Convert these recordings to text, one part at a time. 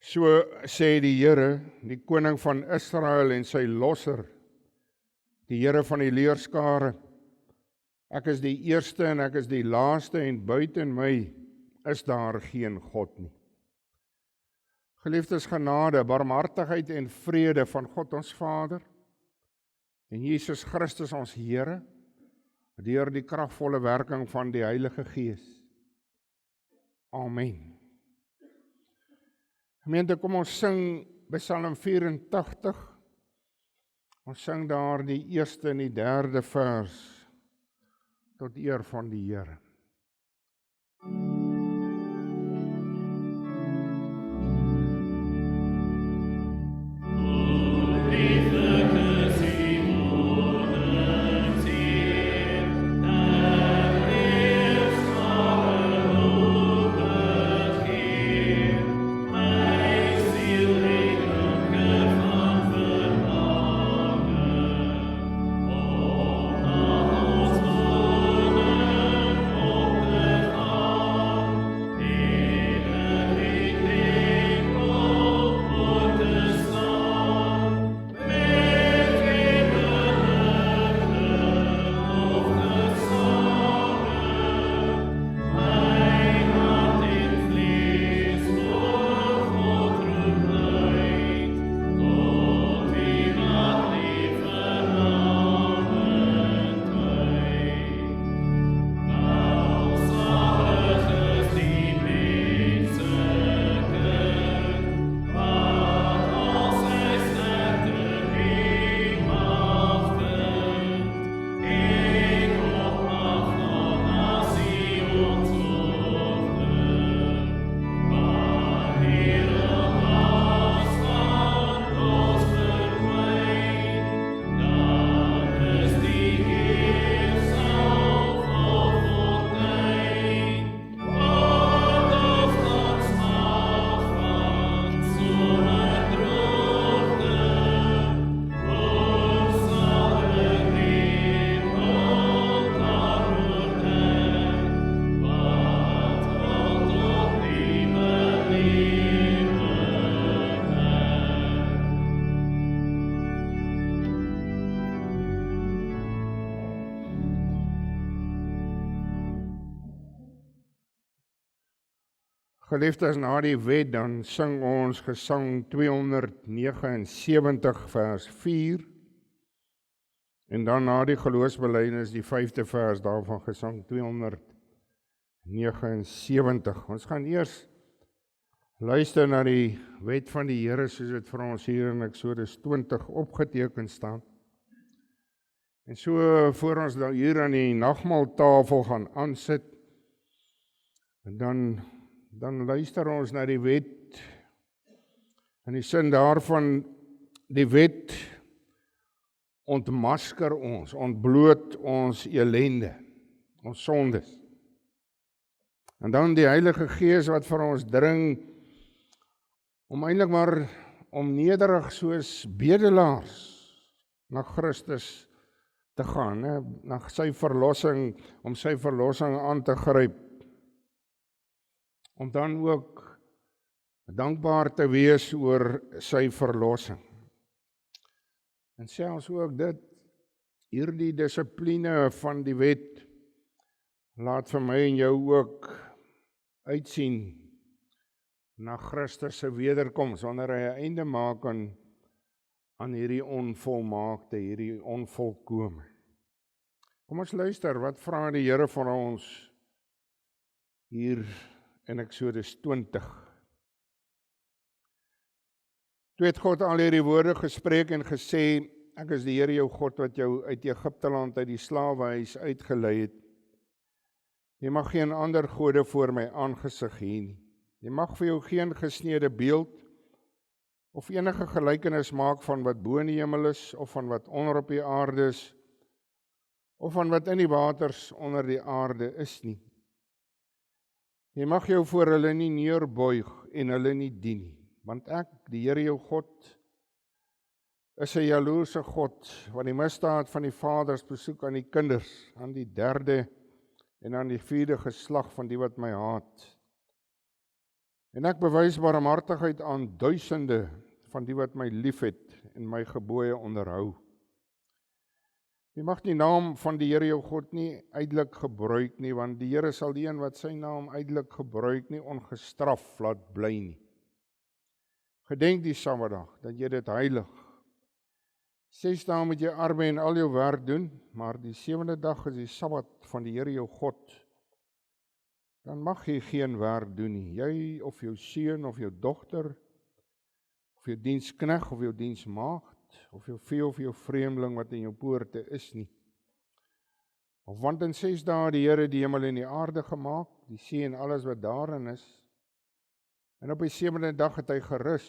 So sê die Here, die koning van Israel en sy losser, die Here van die leerskare, ek is die eerste en ek is die laaste en buiten my is daar geen God nie. Geliefdes, genade, barmhartigheid en vrede van God ons Vader en Jesus Christus ons Here, deur die kragvolle werking van die Heilige Gees. Amen. Gemeente, kom ons sing by Psalm 84. Ons sing daar die eerste en die derde vers tot eer van die Here. Geliefdes, na die wet dan sing ons gesang 279 vers 4 en dan na die geloofsbelijdenis die 5de vers daarvan gesang 279. Ons gaan eers luister na die wet van die Here soos dit vir ons hier in Eksodus 20 opgeteken staan. En so voor ons dan hier aan die nagmaaltafel gaan aansit en dan luister ons na die wet, in die sin daarvan, die wet ontmasker ons, ontbloot ons elende, ons sondes. En dan die Heilige Gees wat vir ons dring, om eintlik maar om nederig soos bedelaars na Christus te gaan, na sy verlossing, om sy verlossing aan te gryp, om dan ook dankbaar te wees oor sy verlossing. En selfs ook dit, hierdie dissipline van die wet, laat vir my en jou ook uitsien na Christus se wederkoms, wanneer hy 'n einde maak aan hierdie onvolmaakte, hierdie onvolkome. Kom ons luister, wat vra die Here van ons hier in Eksodus 20. Toe het God al hierdie woorde gespreek en gesê, ek is die Here jou God wat jou uit Egipte land uit die slawehuis uitgelei het. Jy mag geen ander gode voor my aangesig hê nie. Jy mag vir jou geen gesneede beeld of enige gelykenis maak van wat bo in die hemel is, of van wat onder op die aarde is, of van wat in die waters onder die aarde is nie. Jy mag jou voor hulle nie neerbuig en hulle nie dien nie, want ek, die Here jou God, is 'n jaloerse God, wat die misdaad van die vaders besoek aan die kinders, aan die 3de en aan die 4de geslag van die wat my haat, En ek bewys barmhartigheid aan duisende van die wat my liefhet en my gebooie onderhou. Jy mag die naam van die Here jou God nie uitelik gebruik nie, want die Here sal die een wat sy naam uitelik gebruik nie ongestraf laat bly nie. Gedenk die Sabbatdag, dat jy dit heilig. 6 dae moet jy arbeid en al jou werk doen, maar die 7de dag is die Sabbat van die Here jou God. Dan mag jy geen werk doen nie, jy of jou seun of jou dogter, of jou diensknegt of jou diensmaagd, of jou vee of jou vreemdeling wat in jou poorte is nie. Of want in 6 dae het die Here die hemel en die aarde gemaak, die see en alles wat daarin is, en op die 7de dag het hy gerus.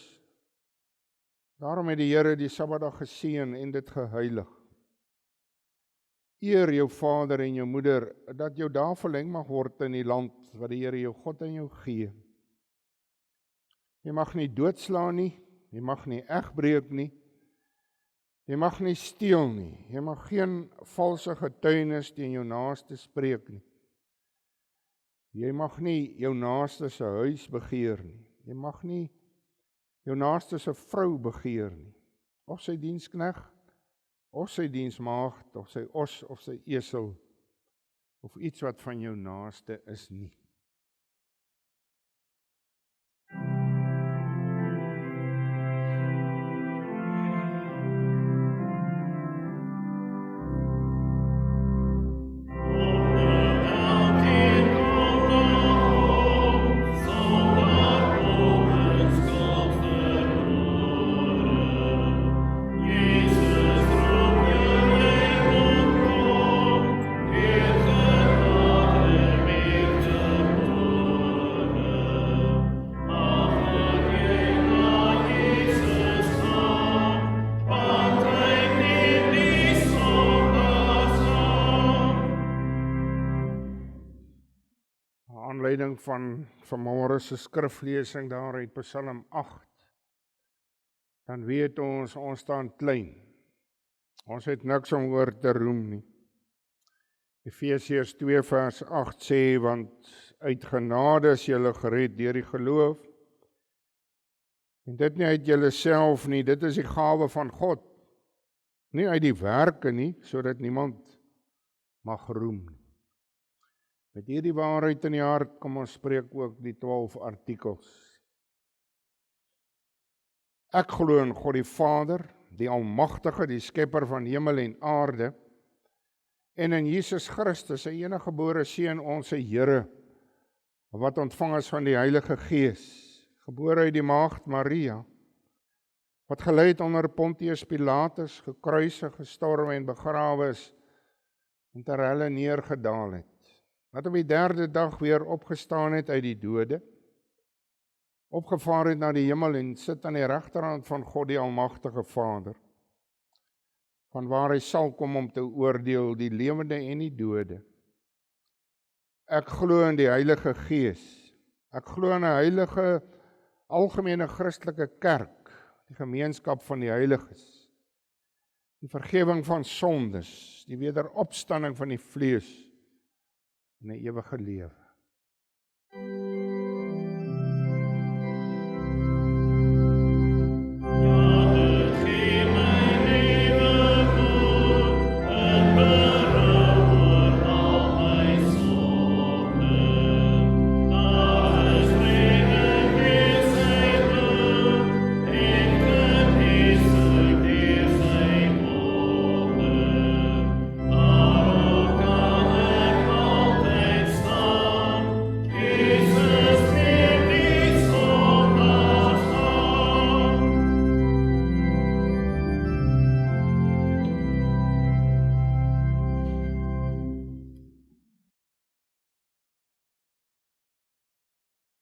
Daarom het die Here die Sabbatdag geseën en dit geheilig. Eer jou vader en jou moeder, dat jou dae verleng mag word in die land wat die Here jou God aan jou gee. Jy mag nie doodslaan nie, jy mag nie egbreek nie, jy mag nie steel nie, jy mag geen valse getuienis teen jou naaste spreek nie. Jy mag nie jou naaste se huis begeer nie, jy mag nie jou naaste se vrou begeer nie, of sy diensknegt, of sy diensmaagd, of sy os, of sy esel, of iets wat van jou naaste is nie. Aanleiding van vanmôre se skriflesing daar uit Psalm 8, dan weet ons staan klein. Ons het niks om oor te roem nie. Efesiërs 2 vers 8 sê, want uit genade is julle gered deur die geloof, en dit nie uit julle self nie, dit is die gawe van God, nie uit die werke nie, sodat niemand mag roem nie. Met hierdie waarheid in die hart, kom ons spreek ook die 12 artikels. Ek glo in God die Vader, die Almagtige, die Skepper van hemel en aarde, en in Jesus Christus, sy eniggebore Seun, ons Here, wat ontvang is van die Heilige Gees, gebore uit die maagd Maria, wat gelei het onder Pontius Pilatus, gekruisig, gestorwe en begrawe is, en ter helle neergedaal het, wat op die 3de dag weer opgestaan het uit die dode, opgevaar het na die hemel en sit aan die regterhand van God die Almagtige Vader, van waar hy sal kom om te oordeel die lewende en die dode. Ek glo in die Heilige Gees, ek glo in 'n heilige, algemene Christelike kerk, die gemeenskap van die heiliges, die vergifnis van sondes, die wederopstanding van die vlees, en 'n ewige lewe.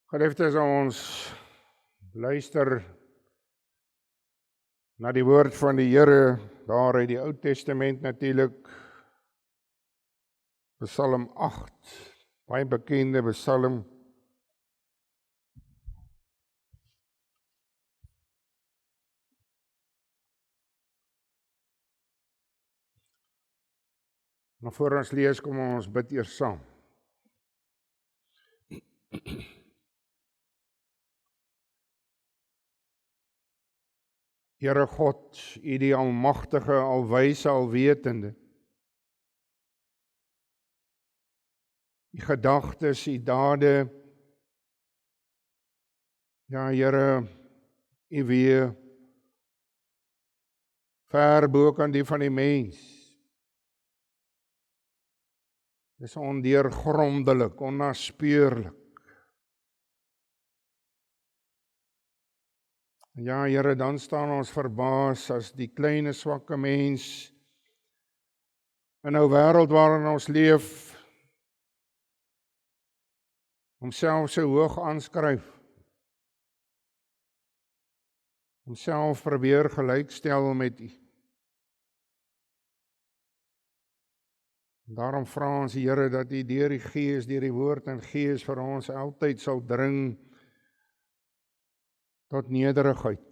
Geliefdes, ons luister na die woord van die Here, daar uit die Ou Testament natuurlik, Psalm 8, baie bekende Psalm. Maar voor ons lees, kom ons bid eers saam. Here God, U die almagtige, alwyse, alwetende. U gedagtes, U dade, ja Here, U weer ver bo kan die van die mens. Dis ondeurgrondelik, onnaspeurlik. Ja Here, dan staan ons verbaas as die kleine swakke mens in 'n wêreld waarin ons leef, homself so hoog aanskryf, homself probeer gelykstel met U. Daarom vra ons Here dat U deur die Gees, deur die woord en Gees vir ons altyd sal dring tot nederigheid.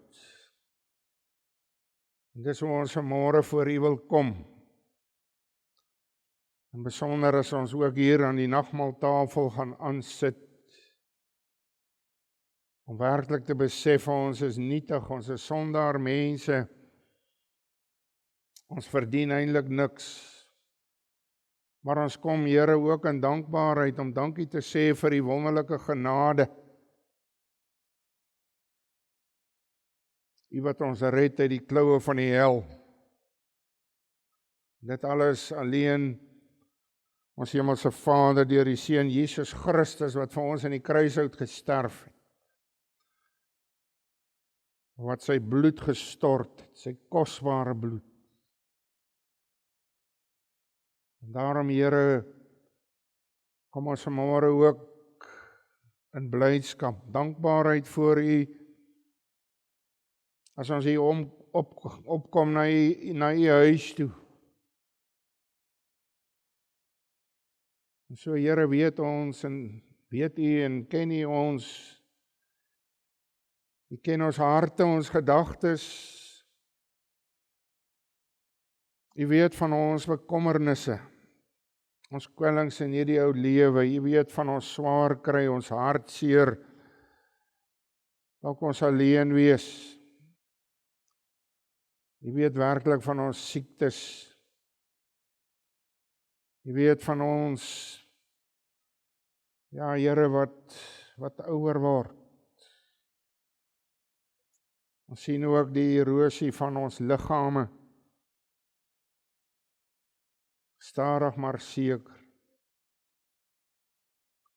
En dis hoe ons vanmôre voor U wil kom. En besonder as ons ook hier aan die nagmaaltafel gaan aansit, om werklik te besef ons is nietig, ons is sondaar mense, ons verdien eintlik niks. Maar ons kom Here ook in dankbaarheid om dankie te sê vir die wonderlike genade. U wat ons red uit die kloue van die hel. Dit alles alleen ons hemelse Vader deur die Seun Jesus Christus wat vir ons in die kruishout gesterf het. Wat sy bloed gestort het, sy kosbare bloed. En daarom Here, kom ons vanmôre ook in blydskap, dankbaarheid voor U, as ons hier opkom na U huis toe. En so Here, weet ons en weet U en ken U ons. U ken ons harte, ons gedagtes. U weet van ons bekommernisse, ons kwellings in hierdie ou lewe. U weet van ons swaar kry, ons hartseer, dalk ons alleen wees. U weet werklik van ons siektes. U weet van ons, ja Here, wat ouer word. Ons sien ook die erosie van ons liggame. Stadig maar seker.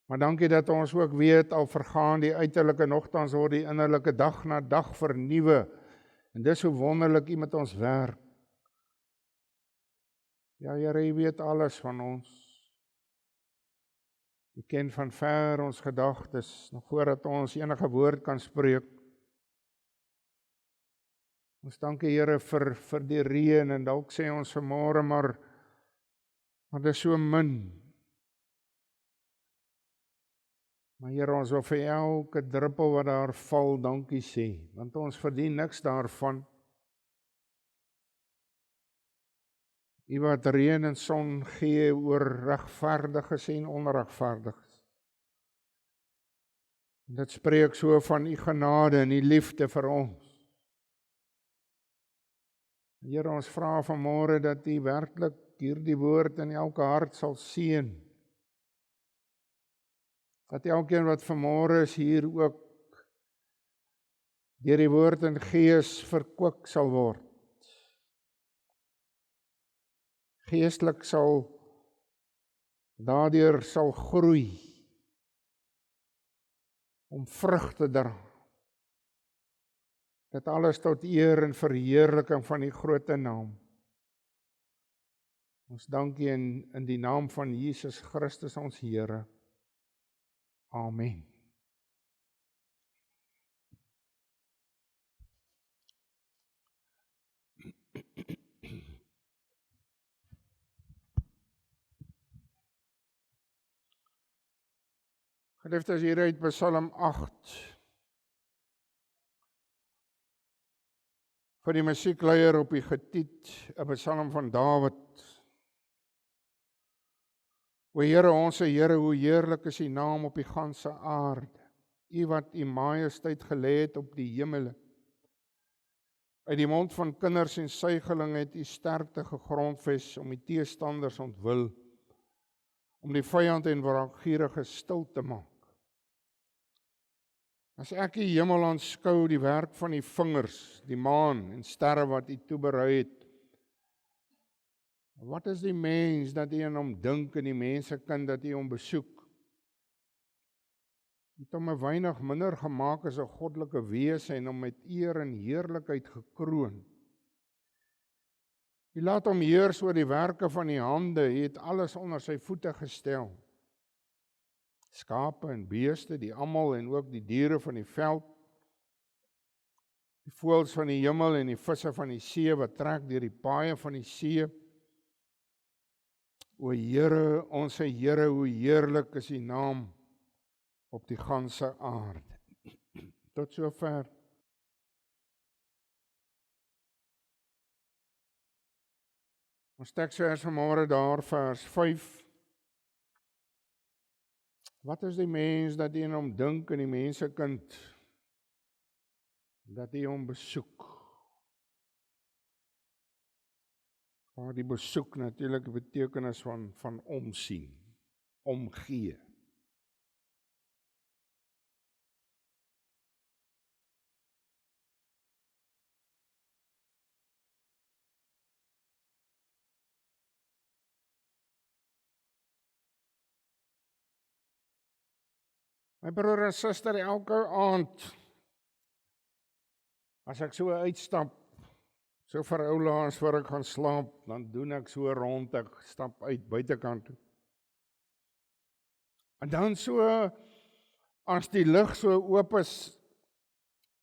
Maar dankie dat ons ook weet, al vergaan die uiterlike, nogtans word die innerlike dag na dag vernuwe. En dis hoe wonderlik U met ons werk. Ja Here, U weet alles van ons. U ken van ver ons gedagtes, nog voordat ons enige woord kan spreek. Ons dankie Here vir die reën, en dalk sê ons vanmôre, maar dit is so min. Maar Here, ons wil vir elke druppel wat daar val, dankie sê, want ons verdien niks daarvan. U wat reën en son gee oor regverdiges en onregverdiges. Dit spreek so van U genade en U liefde vir ons. Here, ons vra vanmôre dat U werklik hierdie woord in elke hart sal seën. Dat elkeen wat vanmôre is hier ook deur die woord en Gees verkoop sal word. Geestelik daardeur sal groei om vrug te dra. Dit alles tot eer en verheerliking van die groot naam. Ons dankie in die naam van Jesus Christus ons Here. Amen. Geliefdes, hier uit Psalm 8. Vir die musiekleier op die getiet, 'n Psalm van Dawid. O Here, ons Here, hoe heerlik is U naam op die ganse aarde. U wat U majesteit gelê het op die hemele. Uit die mond van kinders en suigelinge het U sterkte gegrondves om die teestanders ontwil, om die vyand en wraakgierige stil te maak. As ek die hemel aanskou, die werk van die vingers, die maan en sterre wat U toeberei het, wat is die mens dat U aan hom dink en die mensekind dat U hom besoek? U het hom 'n weinig minder gemaak as 'n goddelike wese en hom met eer en heerlikheid gekroon. U laat hom heers oor die werke van die hande, U het alles onder sy voete gestel. Skape en beeste, die almal en ook die diere van die veld, die voëls van die hemel en die visse van die see wat trek deur die paaie van die see. O Here, ons Here, hoe heerlik is U naam op die ganse aarde. Tot sover. Ons teksvers vanmôre daar, vers 5. Wat is die mens dat U aan hom dink en die mensekind dat U hom besoek? Maar die besoek natuurlik die betekenis van omsien, omgee. My broer en suster, elke aand, as ek so uitstap, so vir oulaas voor ek gaan slaap, dan doen ek so rond, ek stap uit buitekant toe. En dan so, as die lig so oop is,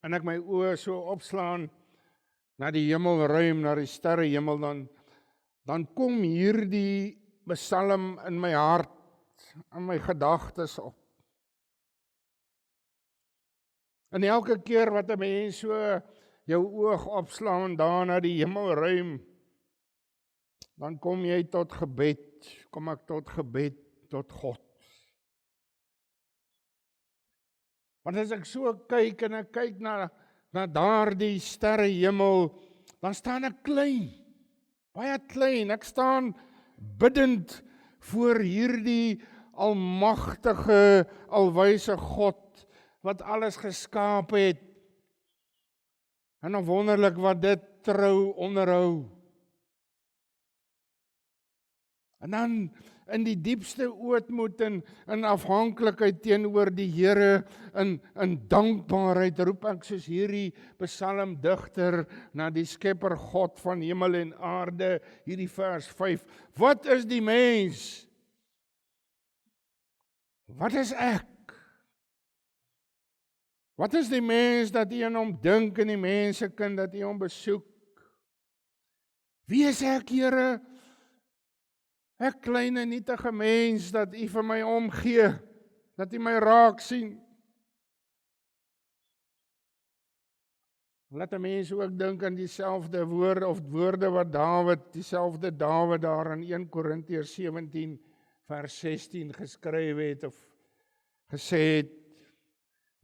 en ek my oë so opslaan, na die hemelruim, na die sterrehemel, dan kom hierdie psalm in my hart, in my gedagtes op. En elke keer wat 'n mens so jou oog opslaan daar na die hemelruim, dan kom jy tot gebed, kom ek tot gebed, tot God. Want as ek so kyk en ek kyk na daardie sterrehemel, dan staan ek klein, baie klein, ek staan bidend voor hierdie almagtige, alwyse God, wat alles geskaap het. En dan wonderlik wat dit trou onderhou. En dan in die diepste ootmoed en afhanklikheid teenoor die Here, in dankbaarheid roep ek soos hierdie psalmdigter na die Skepper God van hemel en aarde, hierdie vers 5. Wat is die mens? Wat is ek? Wat is die mens dat U aan hom dink en die mensekind dat U hom besoek? Wie is ek, Here? Ek klein en nietige mens dat U vir my omgee, dat U my raak sien. Laat 'n mens ook dink aan dieselfde woorde wat dieselfde Dawid daar in 1 Korintiërs 17 vers 16 geskryf het of gesê het.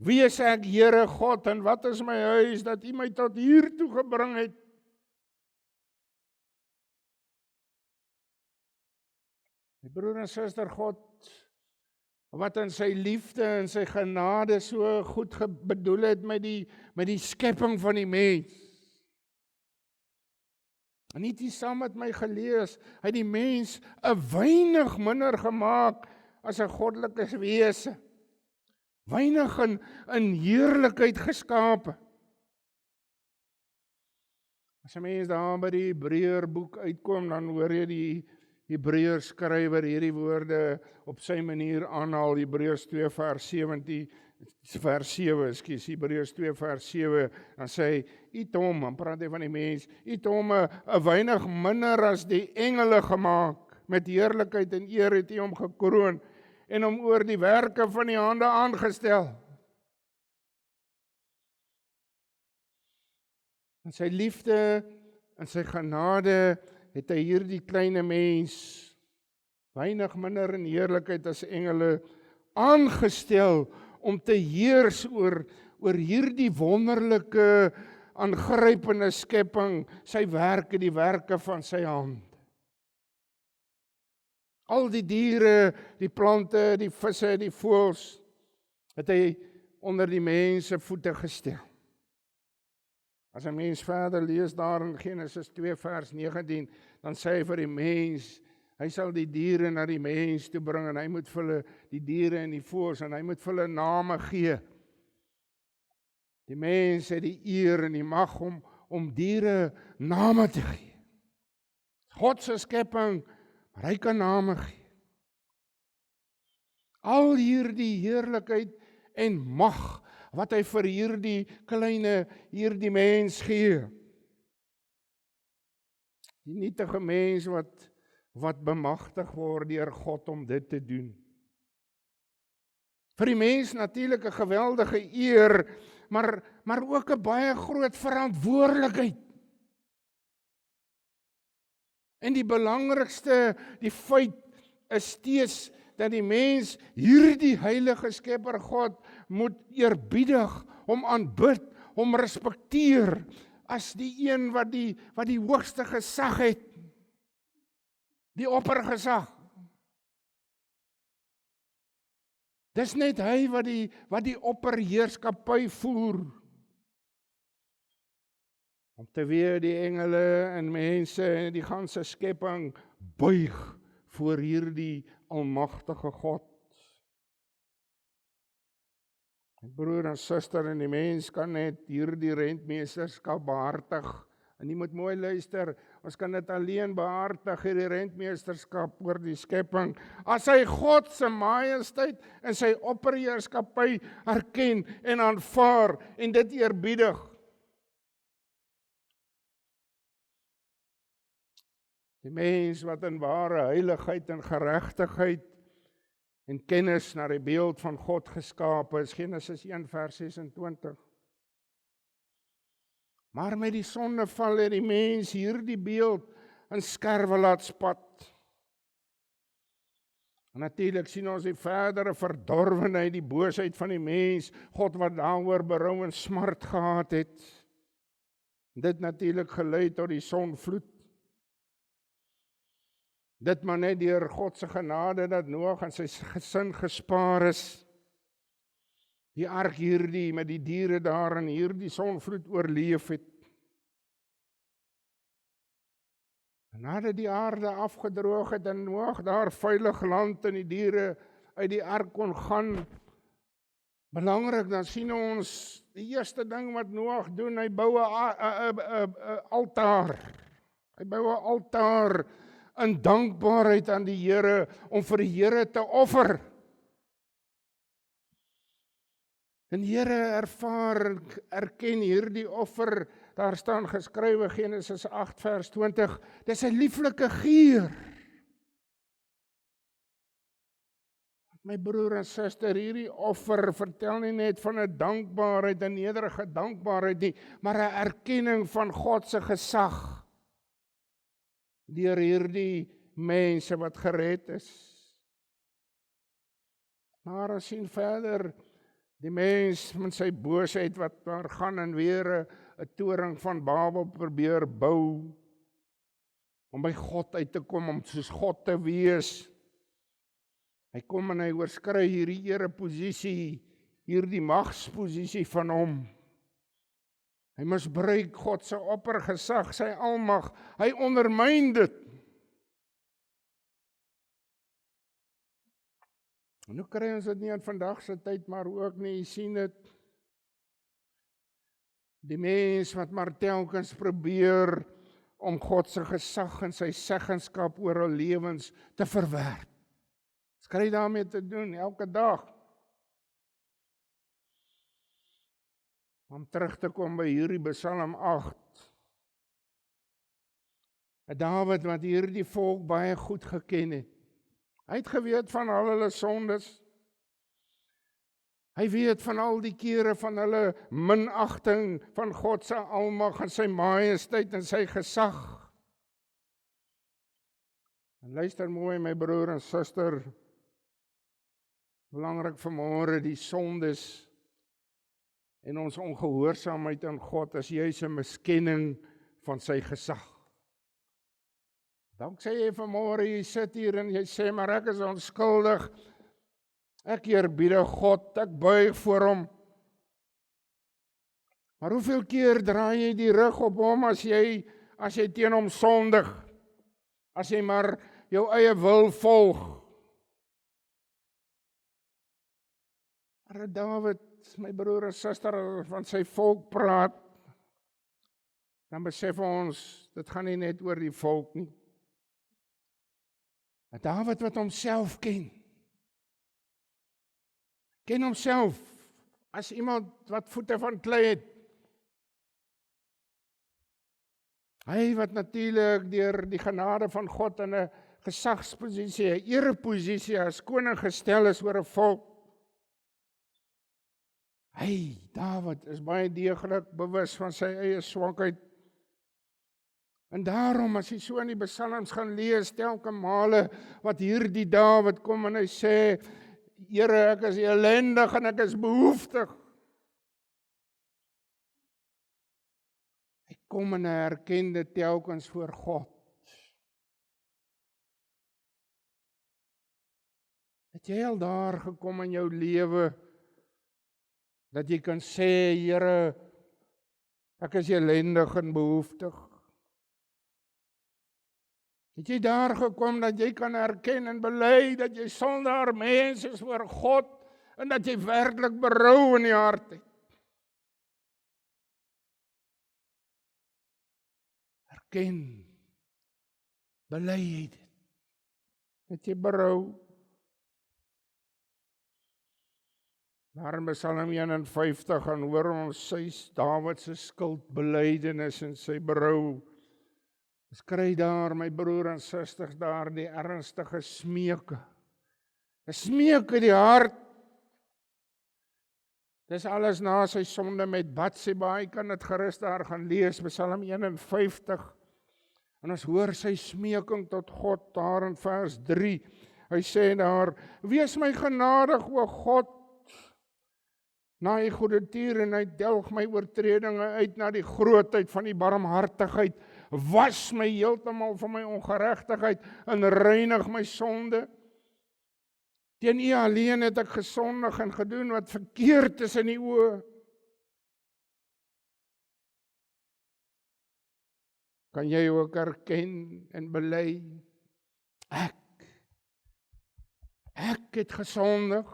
Wie is ek, Here God, en wat is my huis, dat U my tot hier toe gebring het? My broer en suster, God, wat in sy liefde en sy genade so goed bedoel het met die skepping van die mens. En nie saam met my gelees, hy het die mens 'n weinig minder gemaak as 'n goddelike wese. Weinig in heerlikheid geskape. As 'n mens daar by die Hebreërboek uitkom, dan hoor jy die Hebreërs skrywer hierdie woorde op sy manier aanhaal. Hebreërs 2 vers 7, Hebreërs 2 vers 7, dan sê hy, U het hom, dan praat hy van die mens, U het hom 'n weinig minder as die engele gemaak, met heerlikheid en eer het U hom gekroon, en hom oor die werke van die hande aangestel. In sy liefde en sy genade het hy hierdie kleine mens, weinig minder in heerlikheid as engele, aangestel om te heers oor hierdie wonderlike aangrypende skepping, sy werke, die werke van sy hand. Al die diere, die plante, die visse, die voëls, het hy onder die mens se voete gestel. As 'n mens verder lees daar in Genesis 2 vers 19, dan sê hy vir die mens, hy sal die diere na die mens toe bring en hy moet vir hulle, die diere en die voëls, en hy moet vir hulle name gee. Die mens het die eer en die mag om diere name te gee. God se skepping, maar hy kan name gee. Al hierdie heerlikheid en mag wat hy vir hierdie mens gee. Die nietige mens wat bemagtig word deur God om dit te doen. Vir die mens natuurlik 'n geweldige eer, maar ook 'n baie groot verantwoordelikheid. En die belangrikste, die feit is steeds dat die mens hierdie heilige Skepper God moet eerbiedig, hom aanbid, hom respekteer as die een wat die hoogste gesag het, die oppergesag. Dis net hy wat die opperheerskappy voer. Om te weer die engele en mense en die ganse skepping buig voor hierdie almagtige God. My broer en suster, en die mens kan net hierdie rentmeesterskap behartig. En jy moet mooi luister, ons kan dit alleen behartig, hierdie rentmeesterskap oor die skepping, as hy God se majesteit en sy opperheerskappy erken en aanvaar en dit eerbiedig. Die mens wat in ware heiligheid en geregtigheid en kennis na die beeld van God geskape is, Genesis 1 vers 26. Maar met die sondeval het die mens hierdie beeld in skerwe laat spat. En natuurlik sien ons die verdere verdorwenheid, die boosheid van die mens, God wat daaroor berou en smart gehad het. Dit natuurlik gelei tot die sonvloed. Dit maar net deur God se genade dat Noag en sy gesin gespaar is. Die ark hierdie met die diere daar en hierdie sonvloed oorleef het. En nadat die aarde afgedroog het en Noag daar veilig land en die diere uit die ark kon gaan, belangrik, dan sien ons die eerste ding wat Noag doen, hy bou 'n altaar. Hy bou 'n altaar in dankbaarheid aan die Here om vir die Here te offer. En die Here erken hierdie offer, daar staan geskrywe Genesis 8 vers 20, dis 'n lieflike geur. My broer en suster, hierdie offer vertel nie net van 'n dankbaarheid, 'n nederige dankbaarheid nie, maar 'n erkenning van God se gesag deur hierdie mense wat gered is. Maar ons sien verder die mens met sy boosheid wat daar gaan en weer 'n toring van Babel probeer bou, om by God uit te kom, om soos God te wees. Hy kom en hy oorskry hierdie ereposisie, hierdie magsposisie van hom. Hy misbruik God se oppergesag, sy almag, hy ondermyn dit. En hoe kry ons dit nie in vandag se tyd, maar ook nie, jy sien dit. Die mens wat maar telkens probeer om God se gesag en sy seggenskap oor hul lewens te verwerp. Wat kry jy daarmee te doen, elke dag? Om terug te kom by hierdie Psalm 8. Dawid wat hierdie volk baie goed geken het. Hy het geweet van al hulle sondes. Hy weet van al die kere van hulle minagting van God se almag en sy majesteit en sy gesag. En luister mooi my broer en suster, belangrik vanmôre die sondes En ons ongehoorsaamheid aan God is juis 'n miskenning van sy gesag. Dan sê jy vanmôre, jy sit hier en jy sê, maar ek is onskuldig. Ek eerbiedig God, ek buig voor hom. Maar hoeveel keer draai jy die rug op hom as jy teen hom sondig? As jy maar jou eie wil volg? Maar Dawid, my broer en suster, van sy volk praat, dan besef ons, dit gaan nie net oor die volk nie. Dawid wat homself ken homself as iemand wat voete van klei het. Hy wat natuurlik deur die genade van God in 'n gesagsposisie, 'n ereposisie as koning gestel is oor 'n volk. Hy, Dawid, is baie deeglik bewus van sy eie swakheid. En daarom, as jy so in die psalms gaan lees, telke male wat hierdie Dawid kom en hy sê, Here, ek is ellendig en ek is behoeftig. Hy kom en hy erken dit telkens voor God. Het jy al daar gekom in jou lewe, dat jy kan sê, Here, ek is ellendig en behoeftig? Het jy daar gekom dat jy kan erken en bely dat jy sondaar mens is voor God en dat jy werklik berou in die hart het? Erken, bely jy dit? Het jy berou? Daar in Psalm 51 en hoor ons Dawid se skuldbelydenis en sy berou. Ons kry daar, my broer en susters, daar die ernstige smeke. 'n Smeek in die hart. Dis alles na sy sonde met Batseba. Hy kan dit gerus daar gaan lees, Psalm 51. En ons hoor sy smeeking tot God daar in vers 3. Hy sê daar, wees my genadig, o God, na die goedertier en hy delg my oortredinge uit na die grootheid van die barmhartigheid. Was my heeltemal van my ongeregtigheid en reinig my sonde. Teen U alleen het ek gesondig en gedoen wat verkeerd is in U oë. Kan jy ook erken en bely, ek het gesondig?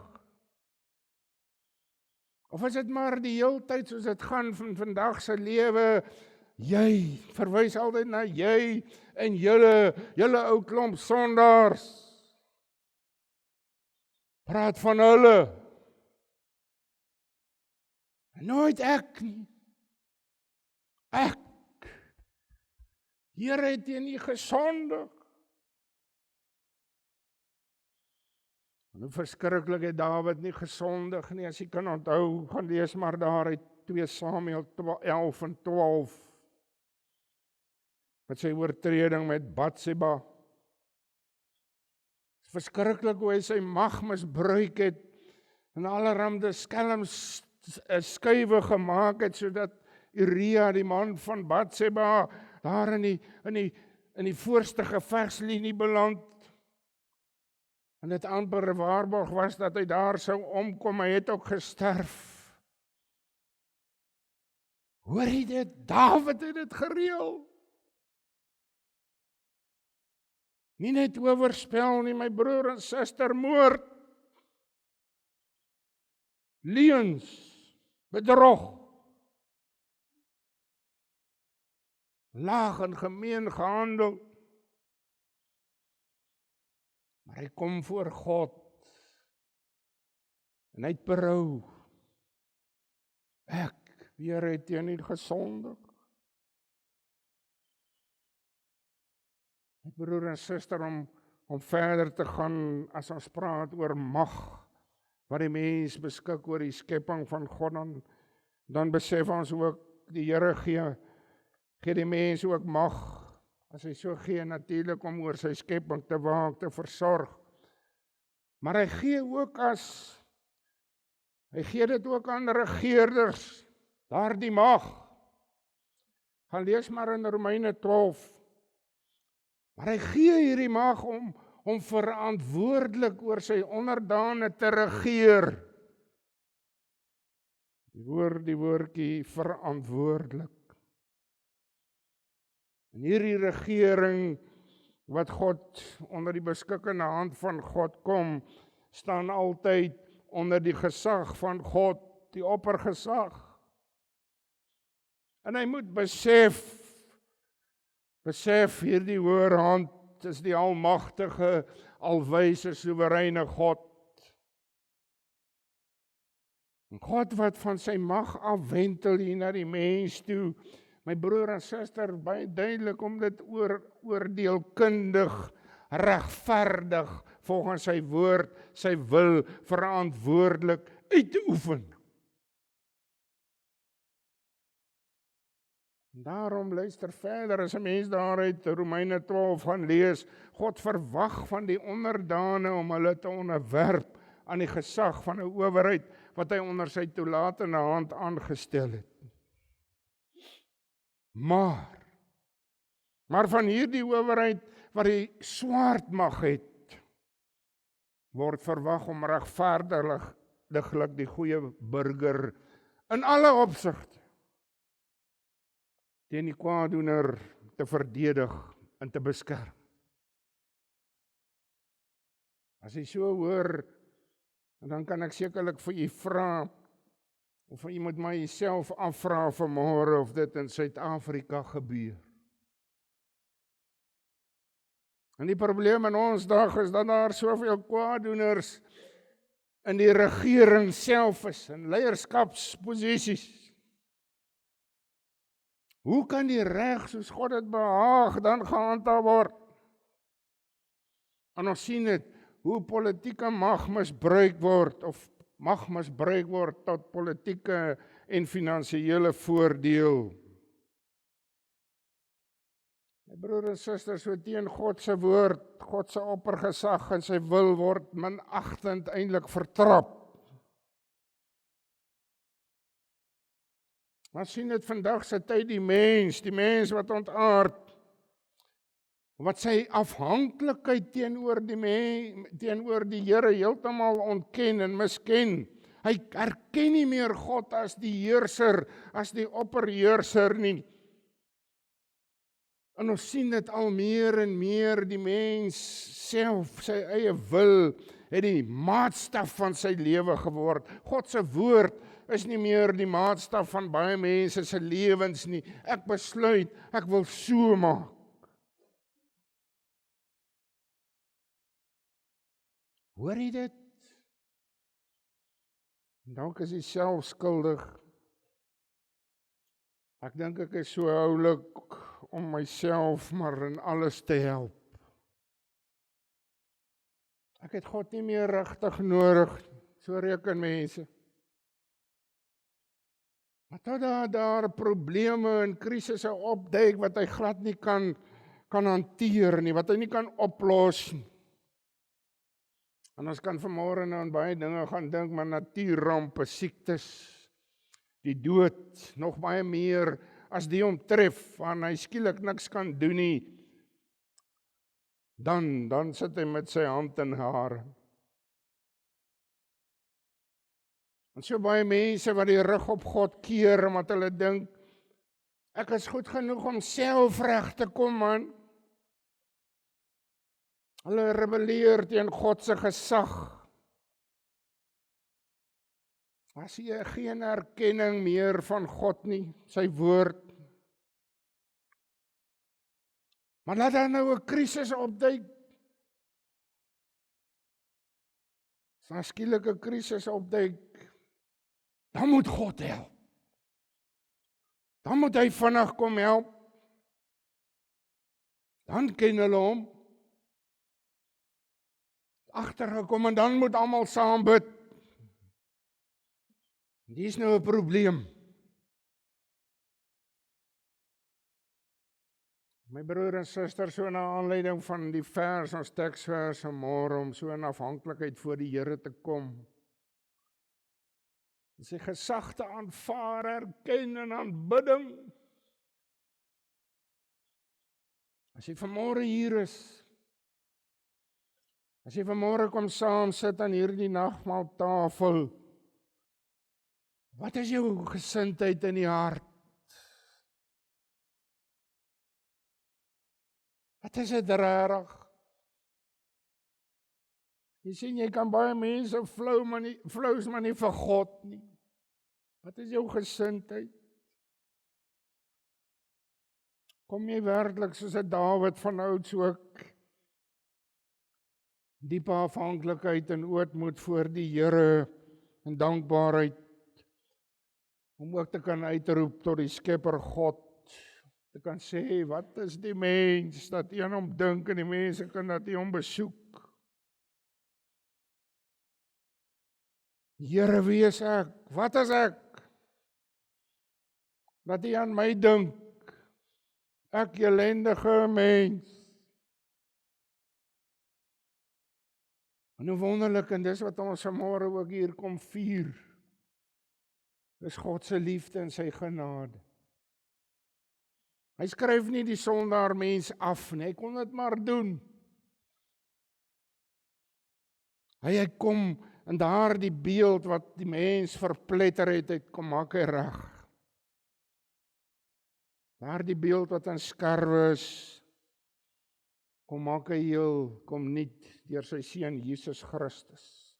Of is dit maar die heeltyd soos dit gaan van vandag se lewe, jy, verwys altyd na jy en julle ou klomp sondaars. Praat van hulle. Nooit ek nie. Ek. Here het teen U gesondig. En hoe verskriklik het Dawid nie gesondig nie, as jy kan onthou, gaan lees maar daar uit 2 Samuel 11 en 12. Met sy oortreding met Batseba. Verskriklik hoe hy sy mag misbruik het en allerhande skelms skuwe gemaak het, sodat Uria, die man van Batseba, daar in die voorste gevegslinie beland. En dit amper waarborg was dat hy daar sou omkom, hy het ook gesterf. Hoor jy dit? Dawid het dit gereël. Nie net oorspel nie, my broer en suster, moord, leuns, bedrog, laag en gemeen gehandel. Maar hy kom voor God en hy het berou. Ek, Here, het teen U gesondig. My broer en suster, om verder te gaan, as ons praat oor mag, wat die mens beskik oor die skepping van God, dan besef ons ook, die Here gee die mens ook mag, as hy so gee natuurlik om oor sy skepping te waak, te versorg. Maar hy gee ook as Hy gee dit ook aan regerders, daardie mag. Gaan lees maar in Romeine 12. Maar hy gee hierdie mag om verantwoordelik oor sy onderdane te regeer. Die woordjie verantwoordelik. En hierdie regering wat God onder die beskikkende hand van God kom, staan altyd onder die gesag van God, die oppergesag. En hy moet besef hierdie hoër hand is die almagtige, alwyse, soewereine God. En God wat van sy mag afwentel hier na die mens toe, my broer en suster, baie duidelik om dit oordeelkundig, regverdig, volgens sy woord, sy wil, verantwoordelik uit te oefen. Daarom luister verder, as 'n mens daaruit Romeine 12 gaan lees, God verwag van die onderdane om hulle te onderwerp aan die gesag van 'n owerheid wat hy onder sy toelatende hand aangestel het. Maar van hierdie owerheid wat die swaardmag het, word verwag om regverdiglik die goeie burger in alle opsigte teen die kwaadoener te verdedig en te beskerm. As jy so hoor, dan kan ek sekerlik vir u vra, of jy moet maar jouself afvra vanmôre of dit in Suid-Afrika gebeur. En die probleem in ons dag is dat daar soveel kwaadoeners in die regering self is, in leierskapsposisies. Hoe kan die reg soos God dit behaag dan gehandhaaf word? En ons sien dit, hoe politieke mag misbruik word, of mag misbruik word tot politieke en finansiële voordeel. My broer en suster, so teen God se woord, God se oppergesag en sy wil word minagtend eintlik vertrap. Maar sien dit vandag se tyd die mens wat ontaard, wat sy afhanklikheid teenoor die Here heeltemal ontken en misken. Hy erken nie meer God as die heerser, as die opperheerser nie. En ons sien dit al meer en meer, die mens self, sy eie wil, het die maatstaf van sy lewe geword. God se woord is nie meer die maatstaf van baie mense se lewens nie. Ek besluit, ek wil so maak. Hoor jy dit? Dalk is jy self skuldig. Ek dink ek is so oulik om myself maar in alles te help. Ek het God nie meer regtig nodig, so reken mense. Maar tot daar probleme en krisisse opduik wat hy glad nie kan hanteer nie, wat hy nie kan oplos nie. En ons kan vanmôre nou aan baie dinge gaan dink, maar natuurrampe, siektes, die dood, nog baie meer as die omtref, en hy skielik niks kan doen nie, dan sit hy met sy hand in hare. En so baie mense wat die rug op God keer, omdat hulle dink, ek is goed genoeg om self reg te kom, man. Hulle rebelleer teen God se gesag. As jy geen erkenning meer van God nie, sy woord. Maar laat daar nou 'n krisis opduik. As daar skielik 'n krisis opduik, dan moet God help. Dan moet hy vinnig kom help. Dan ken hulle hom. Agtergekom en dan moet almal saam bid. Dis nou 'n probleem. My broer en suster, so na aanleiding van die vers, ons teksvers vanmôre, om so in afhanklikheid voor die Here te kom. Sy gesag te aanvaar, erken en aanbidding. As jy vanmôre hier is, as jy vanmôre kom saam sit aan hierdie nagmaaltafel, wat is jou gesindheid in die hart? Wat is dit rarig? Jy sien, jy kan baie mense flous maar nie vir God nie. Wat is jou gesindheid? Kom jy werklik soos 'n Dawid van ouds ook diepe afhanklikheid en ootmoed voor die Here en dankbaarheid om ook te kan uitroep tot die Skepper God, te kan sê, wat is die mens, dat jy aan hom dink en die mense kan dat jy hom besoek. Here, wie is ek? Wat is ek? Dat jy aan my dink, ek ellendige mens. En hoe wonderlik, en dis wat ons vanmôre ook hier kom vier, is God se liefde en sy genade. Hy skryf nie die sondaar mens af nie, hy kon dit maar doen. Hy kom in daardie beeld wat die mens verpletter het, hy kom maak hy reg. Daardie beeld wat in skerwe is, kom maak hy heel, kom nuut deur sy seun Jesus Christus.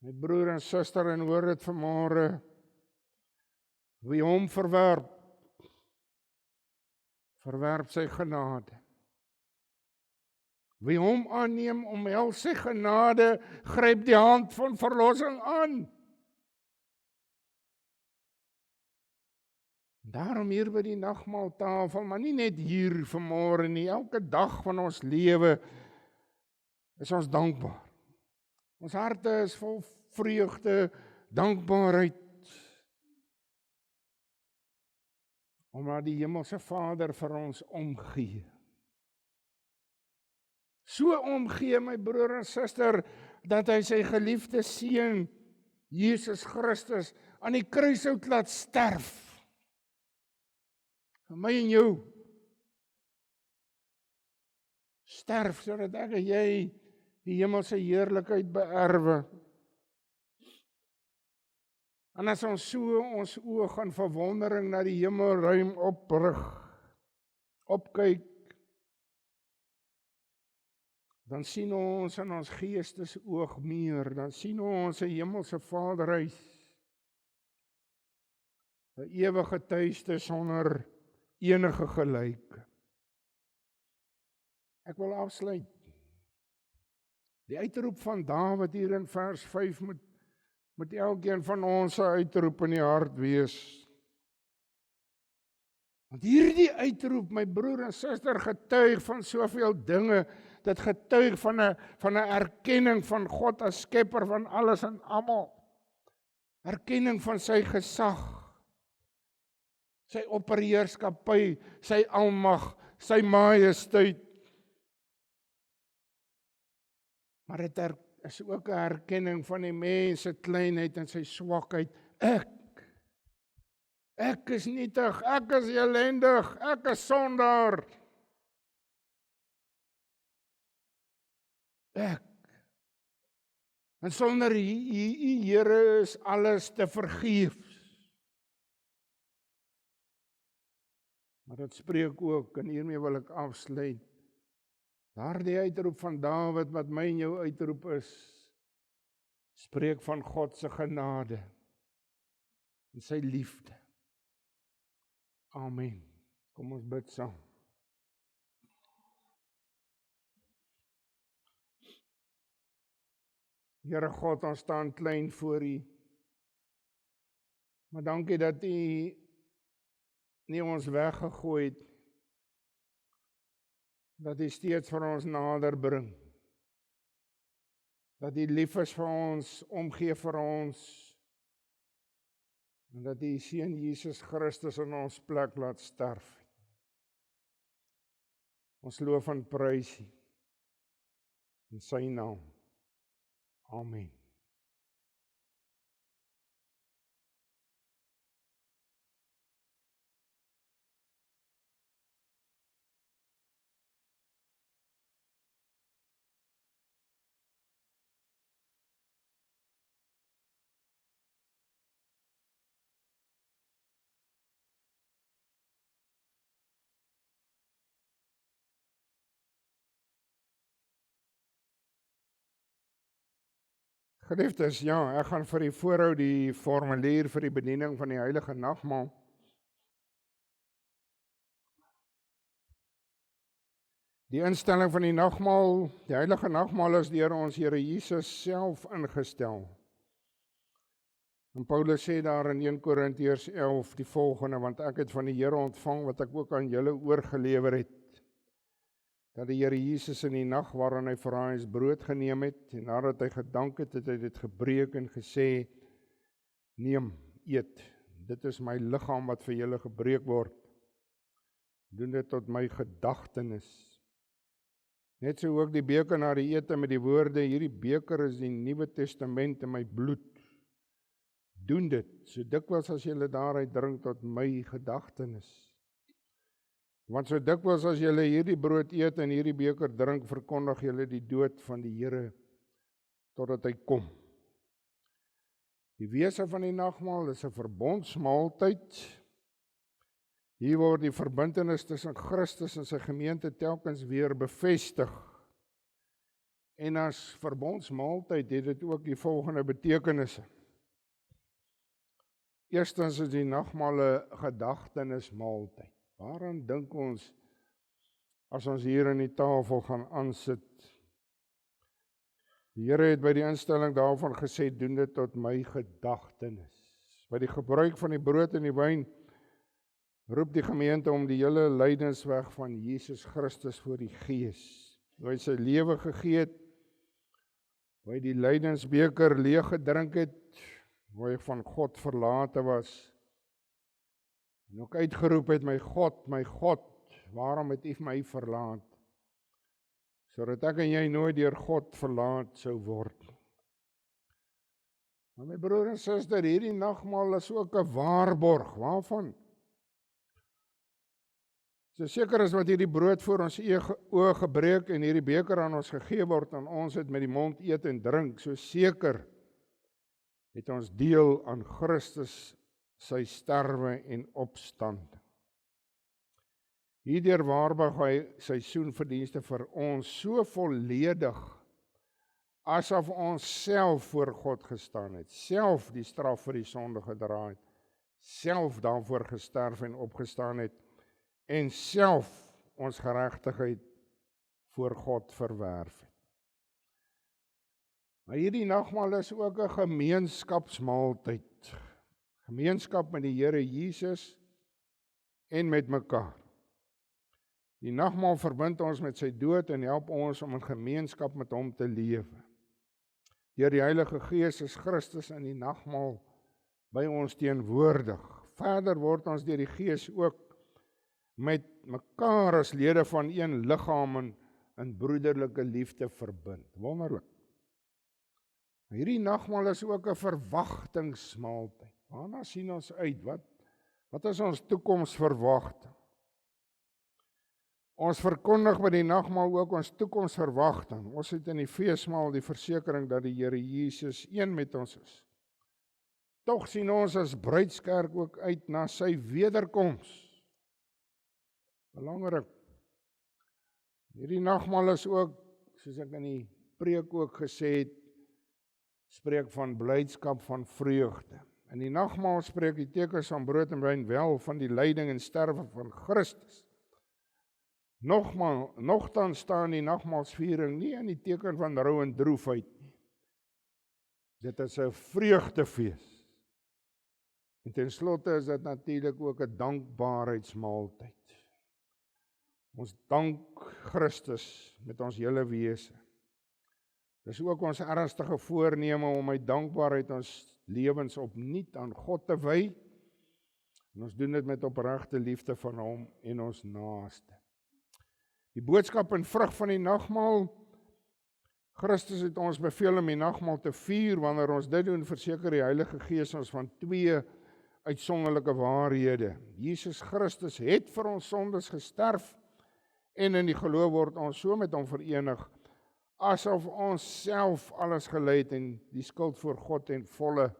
My broer en suster, en hoor dit vanmôre, wie hom verwerp sy genade. Wie hom aanneem, omhels sy genade, gryp die hand van verlossing aan. Daarom hier by die nagmaaltafel, maar nie net hier vanmôre nie, elke dag van ons lewe is ons dankbaar. Ons harte is vol vreugde, dankbaarheid, omdat die Hemelse Vader vir ons omgee. So omgee, my broer en suster, dat hy sy geliefde seun, Jesus Christus, aan die kruishout laat sterf. Vir my en jou. Sterf, sodat ek en jy die hemelse heerlikheid beerwe. En as ons so ons oë gaan verwondering na die hemelruim opkyk, dan sien ons in ons geestesoog meer, dan sien ons 'n hemelse Vaderhuis, 'n ewige tuiste sonder enige gelyke. Ek wil afsluit. Die uitroep van Dawid hier in vers 5 moet elkeen van ons se uitroep in die hart wees. Want hierdie uitroep, my broer en suster, getuig van soveel dinge. Dit getuig van 'n erkenning van God as skepper van alles en almal. Erkenning van sy gesag, sy opperheerskappy, sy almag, sy majesteit. Maar dit is ook 'n erkenning van die mens se kleinheid en sy swakheid. Ek is nietig, ek is ellendig, ek is sondaar. En sonder U, Here, is alles te vergeef. Maar dit spreek ook, en hiermee wil ek afsluit, daardie uitroep van Dawid, wat my en jou uitroep is, spreek van God se genade en sy liefde. Amen. Kom ons bid saam. Here God, ons staan klein voor U. Maar dankie dat U nie ons weggegooi het, dat U steeds vir ons nader bring, dat U lief is vir ons, omgee vir ons, en dat U Seun Jesus Christus in ons plek laat sterf. Ons loof en prys U in sy naam. Amen. Geliefdes, ja, ek gaan vir u voorhou die formulier vir die bediening van die Heilige Nagmaal. Die instelling van die nagmaal, die Heilige Nagmaal is deur ons Here Jesus self ingestel. En Paulus sê daar in 1 Korintiërs 11 die volgende, want ek het van die Here ontvang wat ek ook aan julle oorgelewer het, dat die Here Jesus in die nag waarin hy vir ons brood geneem het, en nadat hy gedank het, het hy dit gebreek en gesê, neem, eet, dit is my liggaam wat vir julle gebreek word, doen dit tot my gedagtenis. Net so ook die beker na die ete met die woorde, hierdie beker is die Nuwe Testament in my bloed. Doen dit, so dikwels as julle daaruit drink tot my gedagtenis. Want so dikwels as julle hierdie brood eet en hierdie beker drink, verkondig julle die dood van die Here, totdat hy kom. Die wese van die nagmaal is 'n verbondsmaaltyd. Hier word die verbintenis tussen Christus en sy gemeente telkens weer bevestig. En as verbondsmaaltyd het dit ook die volgende betekenisse. Eerstens is die nagmaal 'n gedagtenismaaltyd. Waaraan dink ons as ons hier aan die tafel gaan aansit? Die Here het by die instelling daarvan gesê, doen dit tot my gedagtenis. By die gebruik van die brood en die wyn roep die gemeente om die hele lydensweg van Jesus Christus voor die Gees. Hoe hy sy lewe gegee het, hoe hy die lydensbeker leeg gedrink het, hoe hy van God verlate was, en ook uitgeroep het, my God, waarom het U my verlaat? Sodat ek en jy nooit deur God verlaat sou word. Maar my broer en suster, hierdie nagmaal is ook 'n waarborg, waarvan? So seker is wat hierdie brood voor ons oë gebreek en hierdie beker aan ons gegee word en ons het met die mond eet en drink, so seker het ons deel aan Christus sy sterwe en opstanding. Hierdeur waarborg hy sy soenverdienste vir ons so volledig, asof ons self voor God gestaan het, self die straf vir die sonde gedra het, self daarvoor gesterf en opgestaan het, en self ons geregtigheid voor God verwerf het. Maar hierdie nagmaal is ook 'n gemeenskapsmaaltyd. Gemeenskap met die Here Jesus en met mekaar. Die nagmaal verbind ons met sy dood en help ons om in gemeenskap met hom te lewe. Deur die Heilige Gees is Christus in die nagmaal by ons teenwoordig. Verder word ons deur die Gees ook met mekaar as lede van een liggaam in broederlike liefde verbind. Wonderlik. Hierdie nagmaal is ook 'n verwagtingsmaaltyd. Waarna sien ons uit? Wat is ons toekomsverwagting? Ons verkondig by die nagmaal ook ons toekomsverwagting. Ons het in die feesmaal die versekering dat die Here Jesus een met ons is. Tog sien ons as bruidskerk ook uit na sy wederkoms. Belangrik. Hierdie nagmaal is ook, soos ek in die preek ook gesê het, spreek van blydskap, van vreugde. In die nagmaal spreek die tekens van brood en wyn wel van die lyding en sterwe van Christus. Nogtans staan die nagmaalsviering nie in die teken van rou en droefheid nie. Dit is 'n vreugdefees. En ten slotte is dit natuurlik ook 'n dankbaarheidsmaaltyd. Ons dank Christus met ons hele wese. Dis ook ons ernstige voorneme om uit dankbaarheid ons lewens opnuut aan God te wy. En ons doen dit met opregte liefde van hom en ons naaste. Die boodskap en vrug van die nagmaal. Christus het ons beveel om die nagmaal te vier. Wanneer ons dit doen, verseker die Heilige Gees ons van twee uitsonderlike waarhede. Jesus Christus het vir ons sondes gesterf en in die geloof word ons so met hom verenig, asof ons self alles gelei het en die skuld voor God ten volle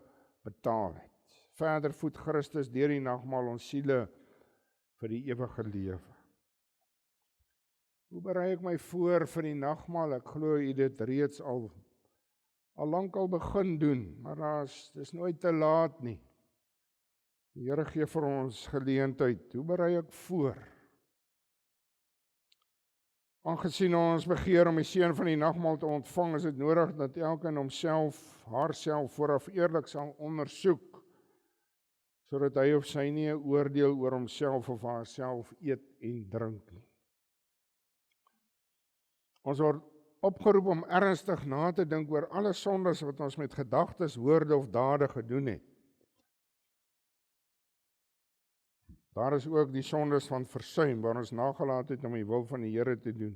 betaal het. Verder voed Christus deur die nagmaal ons siele vir die ewige lewe. Hoe berei ek my voor vir die nagmaal? Ek glo u dit reeds al al lank al begin doen, maar dis nooit te laat nie. Die Here gee vir ons geleentheid. Hoe berei ek voor? Aangesien ons begeer om die seën van die nagmaal te ontvang, is dit nodig dat elkeen homself, haarself vooraf eerlik sal ondersoek, sodat hy of sy nie 'n oordeel oor homself of haarself eet en drink nie. Ons word opgeroep om ernstig na te dink oor alle sondes wat ons met gedagtes, woorde of dade gedoen het. Daar is ook die sondes van versuim, waar ons nagelaat het om die wil van die Here te doen.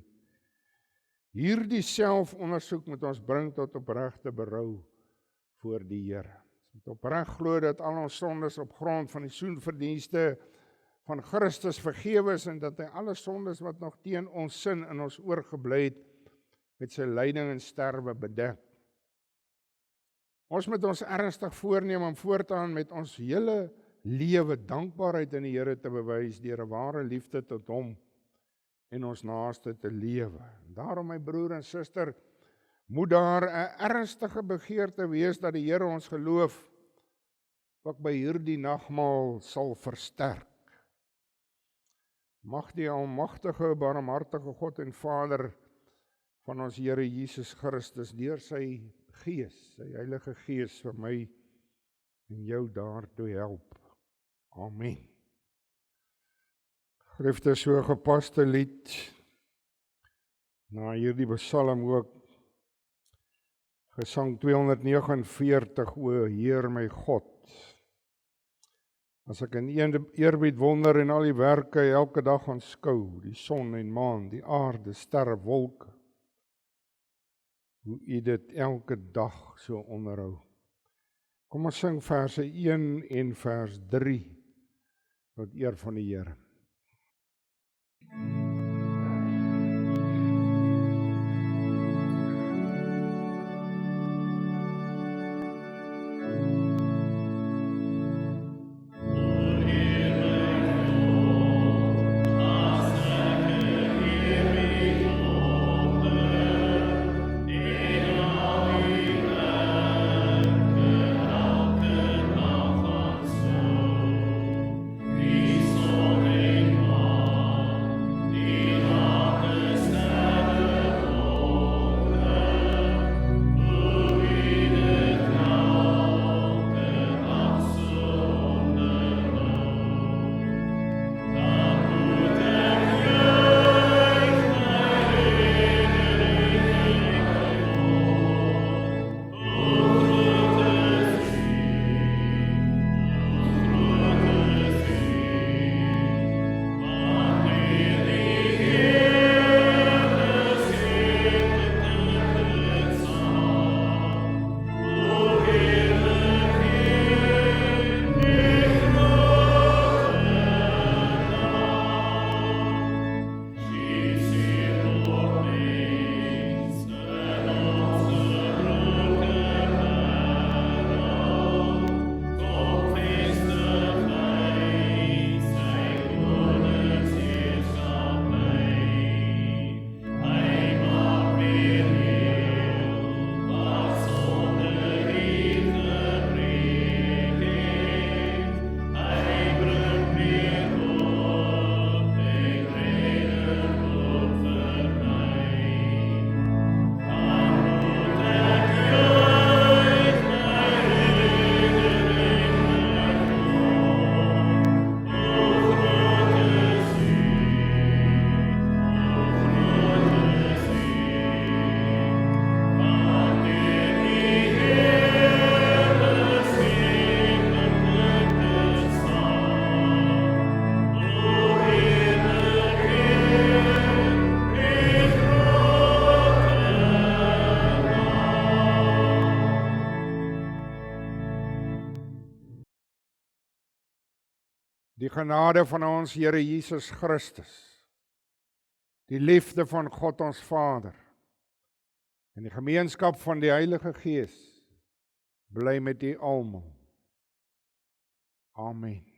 Hierdie selfondersoek moet ons bring tot opregte berou voor die Here. Ons moet opreg glo dat al ons sondes op grond van die soenverdienste van Christus vergewe is en dat hy alle sondes wat nog teen ons sin in ons oorgebly het, met sy lyding en sterwe bedek. Ons moet ons ernstig voorneem om voortaan met ons hele lewe dankbaarheid in die Here te bewys deur 'n ware liefde tot hom en ons naaste te lewe. Daarom my broer en suster, moet daar 'n ernstige begeerte wees dat die Here ons geloof ook by hierdie nagmaal sal versterk. Mag die almagtige, barmhartige God en Vader van ons Here Jesus Christus deur sy Gees, sy Heilige Gees vir my en jou daartoe help. Amen. Skrifte so gepaste lied na hierdie psalm ook Gesang 249, O Heer my God. As ek in eerbied wonder en al die werke elke dag aanskou, die son en maan, die aarde, sterre, wolke, hoe u dit elke dag so onderhou. Kom ons sing verse 1 en vers 3 tot eer van die Here. Die genade van ons Here Jesus Christus, die liefde van God ons Vader en die gemeenskap van die Heilige Gees bly met u almal. Amen.